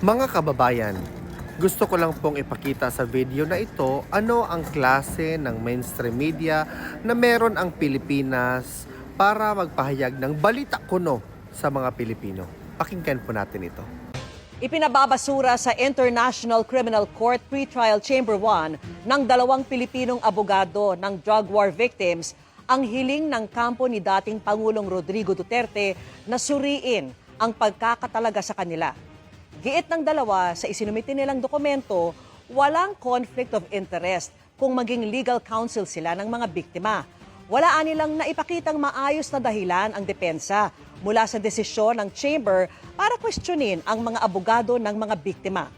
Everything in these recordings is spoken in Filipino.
Mga kababayan, gusto ko lang pong ipakita sa video na ito ano ang klase ng mainstream media na meron ang Pilipinas para magpahayag ng balita kuno sa mga Pilipino. Pakinggan po natin ito. Ipinababasura sa International Criminal Court Pretrial Chamber 1 ng dalawang Pilipinong abogado ng drug war victims ang hiling ng kampo ni dating Pangulong Rodrigo Duterte na suriin ang pagkakatalaga sa kanila. Giit ng dalawa sa isinumite nilang dokumento, walang conflict of interest kung maging legal counsel sila ng mga biktima. Wala nilang naipakitang maayos na dahilan ang depensa mula sa desisyon ng chamber para questionin ang mga abogado ng mga biktima.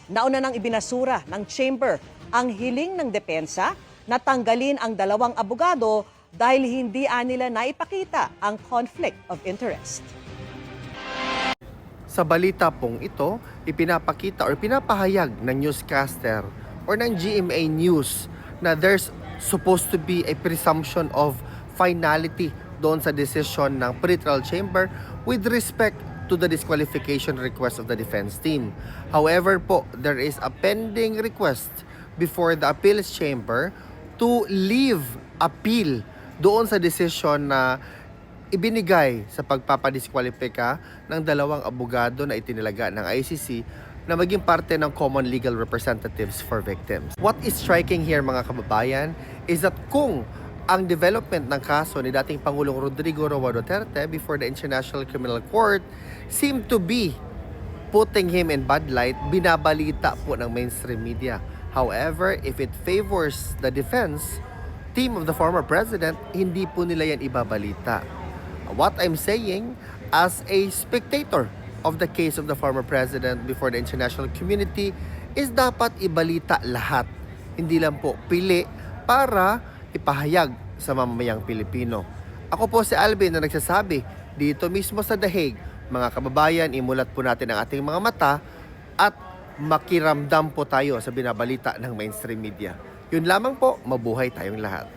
Nauna nang ibinasura ng chamber ang hiling ng depensa na tanggalin ang dalawang abogado dahil hindi nila naipakita ang conflict of interest. Sa balita pong ito, ipinapakita or pinapahayag ng newscaster or ng GMA News na there's supposed to be a presumption of finality doon sa decision ng pretrial chamber with respect to the disqualification request of the defense team. However po, there is a pending request before the appeals chamber to leave appeal doon sa decision na ibinigay sa pagpapadiskwalipika ng dalawang abogado na itinilaga ng ICC na maging parte ng common legal representatives for victims. What is striking here mga kababayan is that kung ang development ng kaso ni dating Pangulong Rodrigo Roa Duterte before the International Criminal Court seemed to be putting him in bad light, binabalita po ng mainstream media. However, if it favors the defense team of the former president, hindi po nila yan ibabalita. What I'm saying, as a spectator of the case of the former president before the international community, is dapat ibalita lahat. Hindi lang po pili para ipahayag sa mamamayang Pilipino. Ako po si Alvin na nagsasabi dito mismo sa The Hague, mga kababayan, imulat po natin ang ating mga mata at makiramdam po tayo sa binabalita ng mainstream media. Yun lamang po, mabuhay tayong lahat.